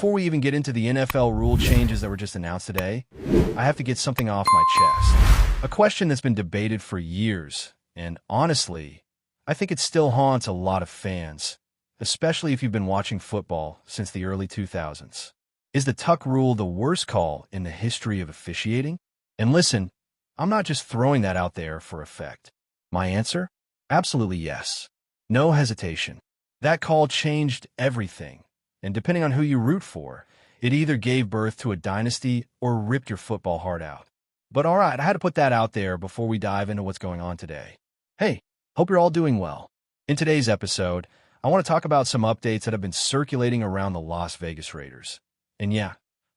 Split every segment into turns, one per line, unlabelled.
before we even get into the NFL rule changes that were just announced today, I have to get something off my chest. A question that's been debated for years, and honestly, I think it still haunts a lot of fans, especially if you've been watching football since the early 2000s. Is the tuck rule the worst call in the history of officiating? And listen, I'm not just throwing that out there for effect. My answer? Absolutely yes. No hesitation. That call changed everything, and depending on who you root for, it either gave birth to a dynasty or ripped your football heart out. But all right, I had to put that out there before we dive into what's going on today. Hey, hope you're all doing well. In today's episode, I want to talk about some updates that have been circulating around the Las Vegas Raiders. And yeah,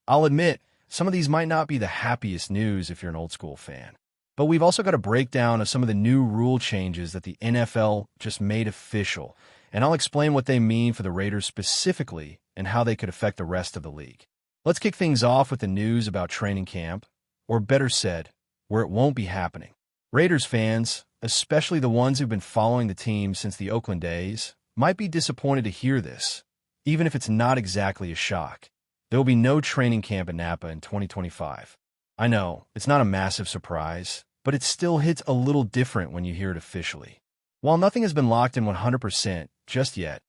I'll admit, some of these might not be the happiest news if you're an old-school fan. But we've also got a breakdown of some of the new rule changes that the NFL just made official, and I'll explain what they mean for the Raiders specifically and how they could affect the rest of the league. Let's kick things off with the news about training camp, or better said, where it won't be happening. Raiders fans, especially the ones who've been following the team since the Oakland days, might be disappointed to hear this, even if it's not exactly a shock. There will be no training camp in Napa in 2025. I know, it's not a massive surprise, but it still hits a little different when you hear it officially. While nothing has been locked in 100% just yet,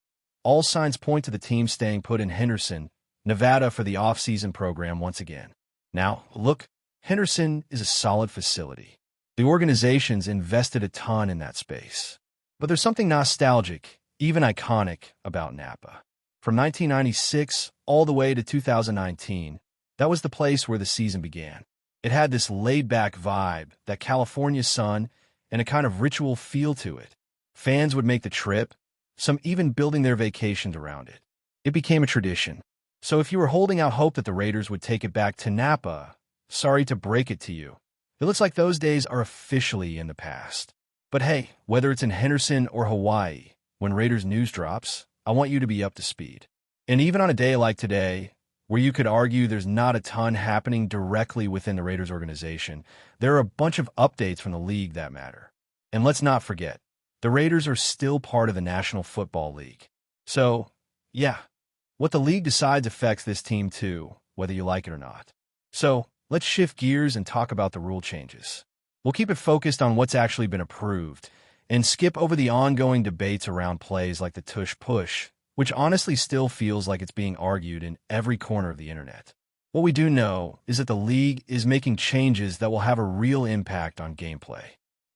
all signs point to the team staying put in Henderson, Nevada for the off-season program once again. Now, look, Henderson is a solid facility. The organization's invested a ton in that space. But there's something nostalgic, even iconic, about Napa. From 1996 all the way to 2019, that was the place where the season began. It had this laid-back vibe, that California sun, and a kind of ritual feel to it. Fans would make the trip, some even building their vacations around it. It became a tradition. So if you were holding out hope that the Raiders would take it back to Napa, sorry to break it to you. It looks like those days are officially in the past. But hey, whether it's in Henderson or Hawaii, when Raiders news drops, I want you to be up to speed. And even on a day like today, where you could argue there's not a ton happening directly within the Raiders organization, there are a bunch of updates from the league that matter. And let's not forget, the Raiders are still part of the National Football League. So, yeah, what the league decides affects this team too, whether you like it or not. So, let's shift gears and talk about the rule changes. We'll keep it focused on what's actually been approved, and skip over the ongoing debates around plays like the tush-push, which honestly still feels like it's being argued in every corner of the internet. What we do know is that the league is making changes that will have a real impact on gameplay.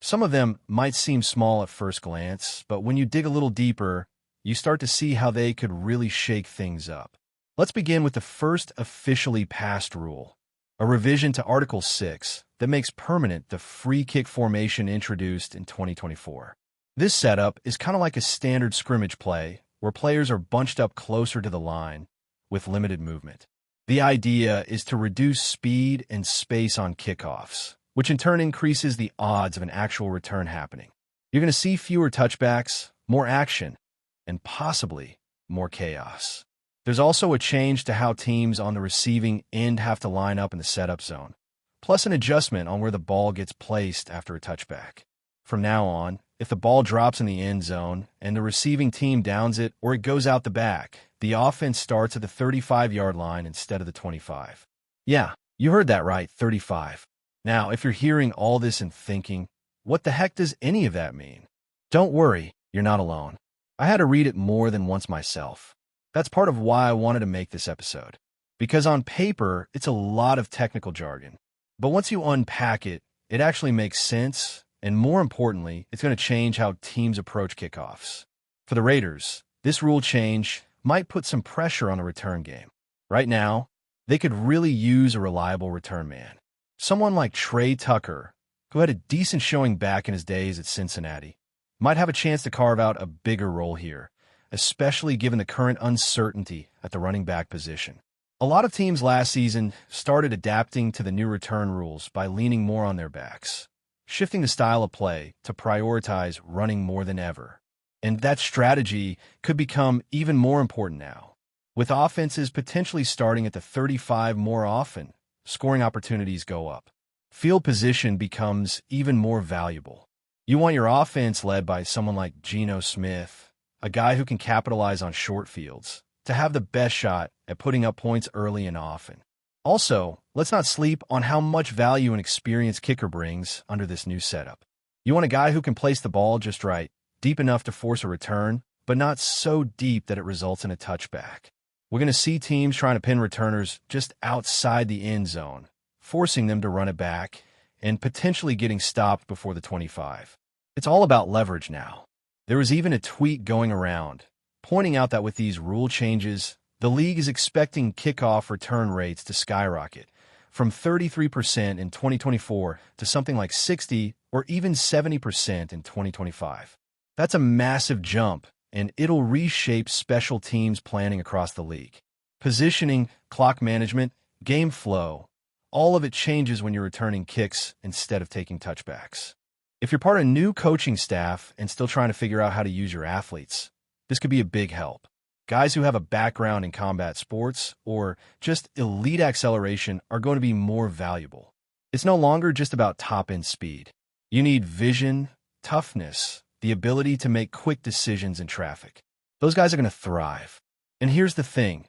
Some of them might seem small at first glance, but when you dig a little deeper, you start to see how they could really shake things up. Let's begin with the first officially passed rule, a revision to Article 6 that makes permanent the free kick formation introduced in 2024. This setup is kind of like a standard scrimmage play where players are bunched up closer to the line with limited movement. The idea is to reduce speed and space on kickoffs, which in turn increases the odds of an actual return happening. You're going to see fewer touchbacks, more action, and possibly more chaos. There's also a change to how teams on the receiving end have to line up in the setup zone, plus an adjustment on where the ball gets placed after a touchback. From now on, if the ball drops in the end zone and the receiving team downs it or it goes out the back, the offense starts at the 35-yard line instead of the 25. Yeah, you heard that right, 35. Now, if you're hearing all this and thinking, what the heck does any of that mean? Don't worry, you're not alone. I had to read it more than once myself. That's part of why I wanted to make this episode. Because on paper, it's a lot of technical jargon. But once you unpack it, it actually makes sense, and more importantly, it's going to change how teams approach kickoffs. For the Raiders, this rule change might put some pressure on the return game. Right now, they could really use a reliable return man. Someone like Trey Tucker, who had a decent showing back in his days at Cincinnati, might have a chance to carve out a bigger role here, especially given the current uncertainty at the running back position. A lot of teams last season started adapting to the new return rules by leaning more on their backs, shifting the style of play to prioritize running more than ever. And that strategy could become even more important now, with offenses potentially starting at the 35 more often. Scoring opportunities go up. Field position becomes even more valuable. You want your offense led by someone like Geno Smith, a guy who can capitalize on short fields, to have the best shot at putting up points early and often. Also, let's not sleep on how much value an experienced kicker brings under this new setup. You want a guy who can place the ball just right, deep enough to force a return, but not so deep that it results in a touchback. We're going to see teams trying to pin returners just outside the end zone, forcing them to run it back and potentially getting stopped before the 25. It's all about leverage now. There was even a tweet going around, pointing out that with these rule changes, the league is expecting kickoff return rates to skyrocket from 33% in 2024 to something like 60 or even 70% in 2025. That's a massive jump, and it'll reshape special teams planning across the league. Positioning, clock management, game flow, all of it changes when you're returning kicks instead of taking touchbacks. If you're part of a new coaching staff and still trying to figure out how to use your athletes, this could be a big help. Guys who have a background in combat sports or just elite acceleration are going to be more valuable. It's no longer just about top-end speed. You need vision, toughness, the ability to make quick decisions in traffic. Those guys are going to thrive. And here's the thing.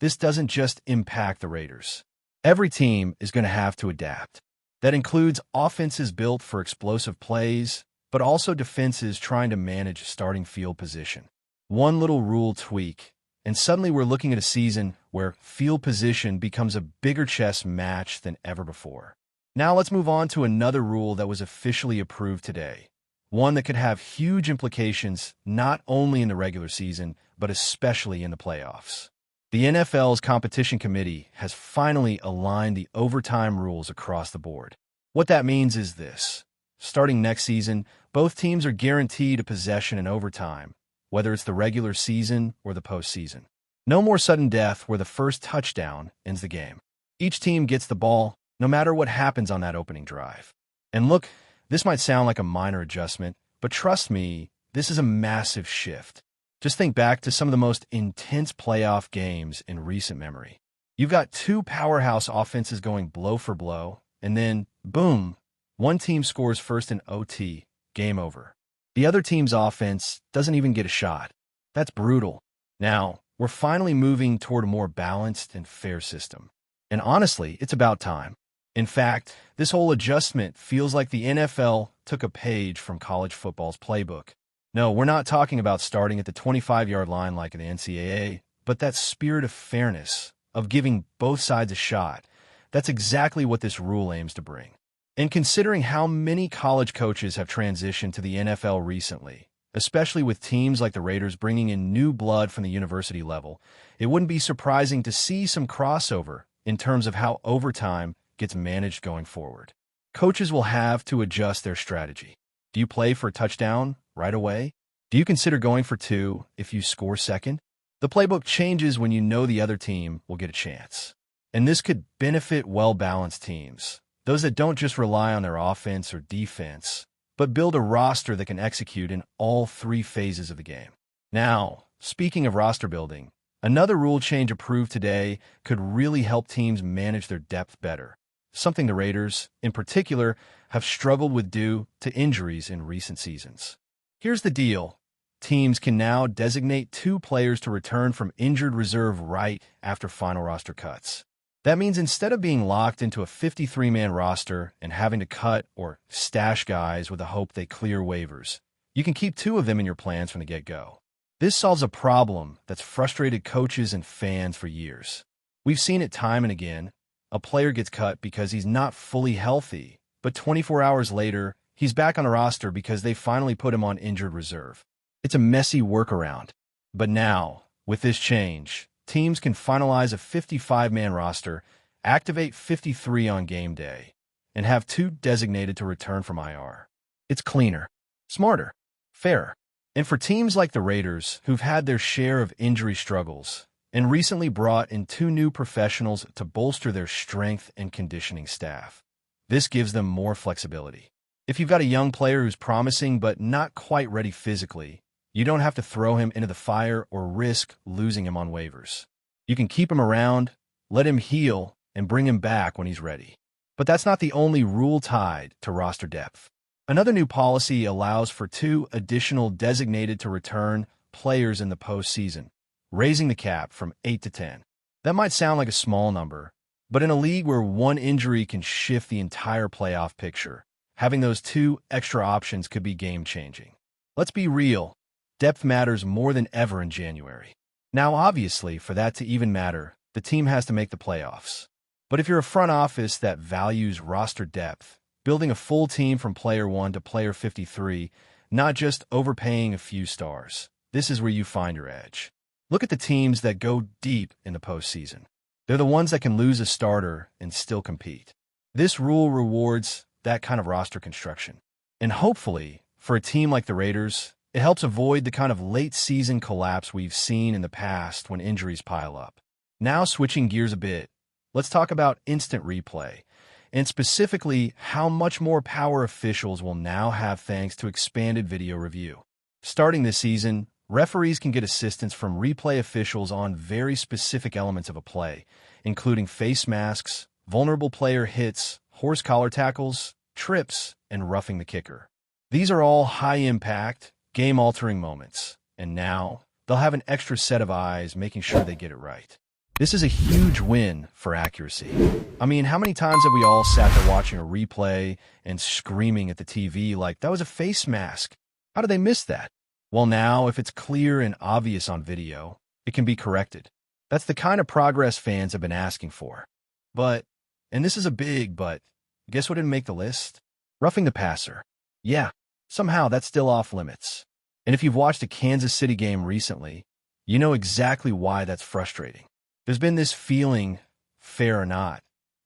This doesn't just impact the Raiders. Every team is going to have to adapt. That includes offenses built for explosive plays, but also defenses trying to manage starting field position. One little rule tweak, and suddenly we're looking at a season where field position becomes a bigger chess match than ever before. Now let's move on to another rule that was officially approved today. One that could have huge implications not only in the regular season, but especially in the playoffs. The NFL's competition committee has finally aligned the overtime rules across the board. What that means is this. Starting next season, both teams are guaranteed a possession in overtime, whether it's the regular season or the postseason. No more sudden death where the first touchdown ends the game. Each team gets the ball, no matter what happens on that opening drive. And look, this might sound like a minor adjustment, but trust me, this is a massive shift. Just think back to some of the most intense playoff games in recent memory. You've got two powerhouse offenses going blow for blow, and then, boom, one team scores first in OT, game over. The other team's offense doesn't even get a shot. That's brutal. Now, we're finally moving toward a more balanced and fair system. And honestly, it's about time. In fact, this whole adjustment feels like the NFL took a page from college football's playbook. No, we're not talking about starting at the 25-yard line like in the NCAA, but that spirit of fairness, of giving both sides a shot, that's exactly what this rule aims to bring. And considering how many college coaches have transitioned to the NFL recently, especially with teams like the Raiders bringing in new blood from the university level, it wouldn't be surprising to see some crossover in terms of how overtime gets managed going forward. Coaches will have to adjust their strategy. Do you play for a touchdown right away? Do you consider going for two if you score second? The playbook changes when you know the other team will get a chance. And this could benefit well-balanced teams, those that don't just rely on their offense or defense, but build a roster that can execute in all three phases of the game. Now, speaking of roster building, another rule change approved today could really help teams manage their depth better, something the Raiders, in particular, have struggled with due to injuries in recent seasons. Here's the deal. Teams can now designate two players to return from injured reserve right after final roster cuts. That means instead of being locked into a 53-man roster and having to cut or stash guys with the hope they clear waivers, you can keep two of them in your plans from the get-go. This solves a problem that's frustrated coaches and fans for years. We've seen it time and again. A player gets cut because he's not fully healthy, but 24 hours later, he's back on a roster because they finally put him on injured reserve. It's a messy workaround. But now, with this change, teams can finalize a 55-man roster, activate 53 on game day, and have two designated to return from IR. It's cleaner, smarter, fairer. And for teams like the Raiders, who've had their share of injury struggles, and recently brought in two new professionals to bolster their strength and conditioning staff, this gives them more flexibility. If you've got a young player who's promising but not quite ready physically, you don't have to throw him into the fire or risk losing him on waivers. You can keep him around, let him heal, and bring him back when he's ready. But that's not the only rule tied to roster depth. Another new policy allows for two additional designated to return players in the postseason, raising the cap from 8 to 10. That might sound like a small number, but in a league where one injury can shift the entire playoff picture, having those two extra options could be game-changing. Let's be real, depth matters more than ever in January. Now, obviously, for that to even matter, the team has to make the playoffs. But if you're a front office that values roster depth, building a full team from player 1 to player 53, not just overpaying a few stars, this is where you find your edge. Look at the teams that go deep in the postseason. They're the ones that can lose a starter and still compete. This rule rewards that kind of roster construction. And hopefully, for a team like the Raiders, it helps avoid the kind of late-season collapse we've seen in the past when injuries pile up. Now, switching gears a bit, let's talk about instant replay, and specifically how much more power officials will now have thanks to expanded video review. Starting this season, referees can get assistance from replay officials on very specific elements of a play, including face masks, vulnerable player hits, horse collar tackles, trips, and roughing the kicker. These are all high-impact, game-altering moments, and now they'll have an extra set of eyes making sure they get it right. This is a huge win for accuracy. I mean, how many times have we all sat there watching a replay and screaming at the TV like, that was a face mask? How did they miss that? Well, now, if it's clear and obvious on video, it can be corrected. That's the kind of progress fans have been asking for. But, and this is a big but, guess what didn't make the list? Roughing the passer. Yeah, somehow that's still off limits. And if you've watched a Kansas City game recently, you know exactly why that's frustrating. There's been this feeling, fair or not,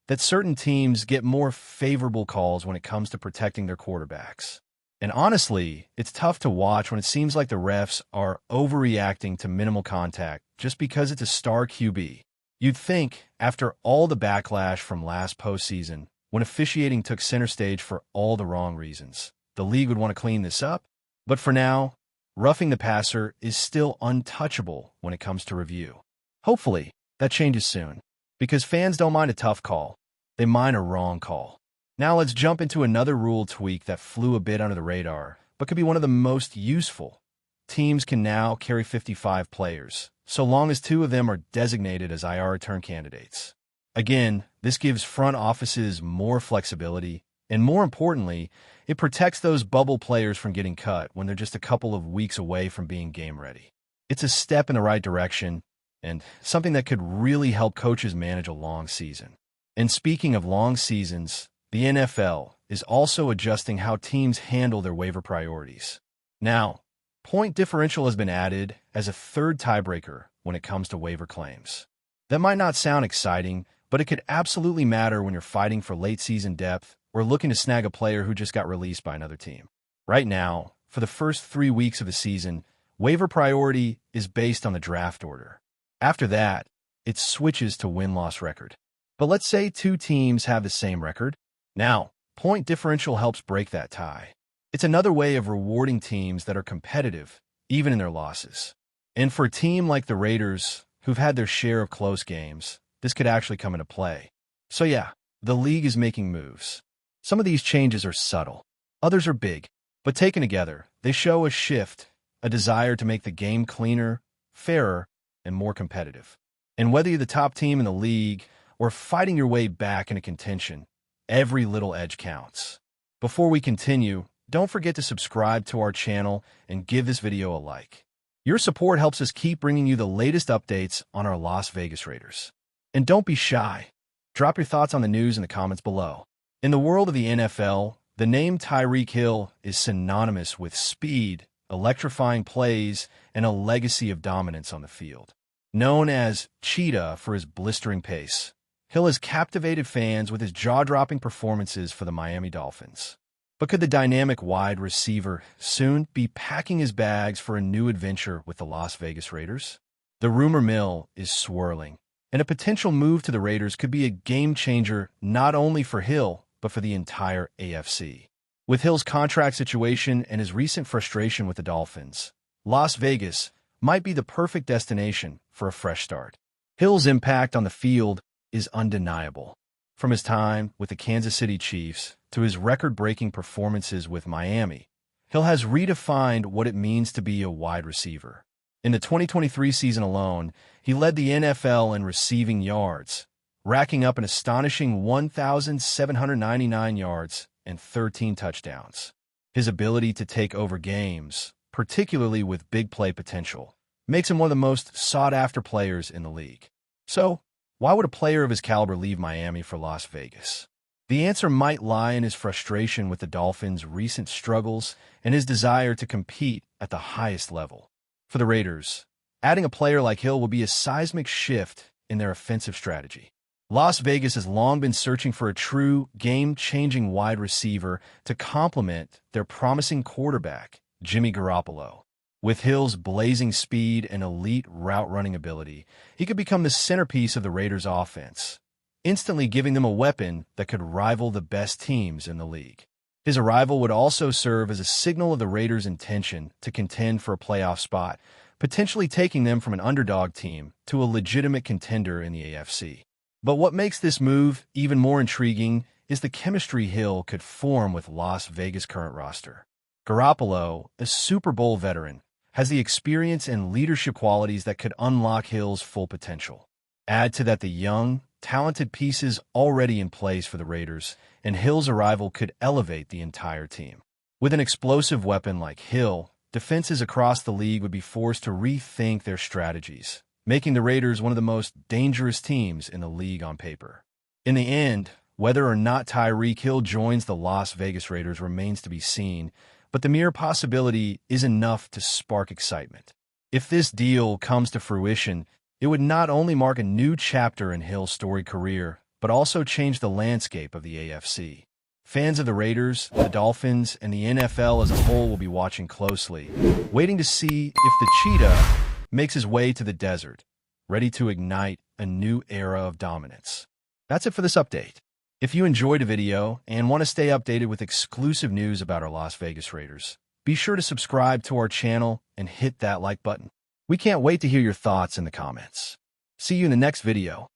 that certain teams get more favorable calls when it comes to protecting their quarterbacks. And honestly, it's tough to watch when it seems like the refs are overreacting to minimal contact just because it's a star QB. You'd think, after all the backlash from last postseason, when officiating took center stage for all the wrong reasons, the league would want to clean this up. But for now, roughing the passer is still untouchable when it comes to review. Hopefully, that changes soon, because fans don't mind a tough call. They mind a wrong call. Now let's jump into another rule tweak that flew a bit under the radar, but could be one of the most useful. Teams can now carry 55 players, so long as 2 of them are designated as IR return candidates. Again, this gives front offices more flexibility, and more importantly, it protects those bubble players from getting cut when they're just a couple of weeks away from being game ready. It's a step in the right direction, and something that could really help coaches manage a long season. And speaking of long seasons, the NFL is also adjusting how teams handle their waiver priorities. Now, point differential has been added as a third tiebreaker when it comes to waiver claims. That might not sound exciting, but it could absolutely matter when you're fighting for late-season depth or looking to snag a player who just got released by another team. Right now, for the first 3 weeks of a season, waiver priority is based on the draft order. After that, it switches to win-loss record. But let's say 2 teams have the same record. Now, point differential helps break that tie. It's another way of rewarding teams that are competitive, even in their losses. And for a team like the Raiders, who've had their share of close games, this could actually come into play. So yeah, the league is making moves. Some of these changes are subtle. Others are big. But taken together, they show a shift, a desire to make the game cleaner, fairer, and more competitive. And whether you're the top team in the league or fighting your way back into contention, every little edge counts. Before we continue, don't forget to subscribe to our channel and give this video a like. Your support helps us keep bringing you the latest updates on our Las Vegas Raiders. And don't be shy. Drop your thoughts on the news in the comments below. In the world of the NFL, the name Tyreek Hill is synonymous with speed, electrifying plays, and a legacy of dominance on the field. Known as Cheetah for his blistering pace, Hill has captivated fans with his jaw-dropping performances for the Miami Dolphins. But could the dynamic wide receiver soon be packing his bags for a new adventure with the Las Vegas Raiders? The rumor mill is swirling, and a potential move to the Raiders could be a game-changer not only for Hill, but for the entire AFC. With Hill's contract situation and his recent frustration with the Dolphins, Las Vegas might be the perfect destination for a fresh start. Hill's impact on the field is undeniable. From his time with the Kansas City Chiefs to his record-breaking performances with Miami, Hill has redefined what it means to be a wide receiver. In the 2023 season alone, he led the NFL in receiving yards, racking up an astonishing 1,799 yards and 13 touchdowns. His ability to take over games, particularly with big play potential, makes him one of the most sought-after players in the league. So, why would a player of his caliber leave Miami for Las Vegas? The answer might lie in his frustration with the Dolphins' recent struggles and his desire to compete at the highest level. For the Raiders, adding a player like Hill will be a seismic shift in their offensive strategy. Las Vegas has long been searching for a true, game-changing wide receiver to complement their promising quarterback, Jimmy Garoppolo. With Hill's blazing speed and elite route-running ability, he could become the centerpiece of the Raiders' offense, instantly giving them a weapon that could rival the best teams in the league. His arrival would also serve as a signal of the Raiders' intention to contend for a playoff spot, potentially taking them from an underdog team to a legitimate contender in the AFC. But what makes this move even more intriguing is the chemistry Hill could form with Las Vegas' current roster. Garoppolo, a Super Bowl veteran, has the experience and leadership qualities that could unlock Hill's full potential. Add to that the young, talented pieces already in place for the Raiders, and Hill's arrival could elevate the entire team. With an explosive weapon like Hill, defenses across the league would be forced to rethink their strategies, making the Raiders one of the most dangerous teams in the league on paper. In the end, whether or not Tyreek Hill joins the Las Vegas Raiders remains to be seen, but the mere possibility is enough to spark excitement. If this deal comes to fruition, it would not only mark a new chapter in Hill's storied career, but also change the landscape of the AFC. Fans of the Raiders, the Dolphins, and the NFL as a whole will be watching closely, waiting to see if the cheetah makes his way to the desert, ready to ignite a new era of dominance. That's it for this update. If you enjoyed the video and want to stay updated with exclusive news about our Las Vegas Raiders, be sure to subscribe to our channel and hit that like button. We can't wait to hear your thoughts in the comments. See you in the next video.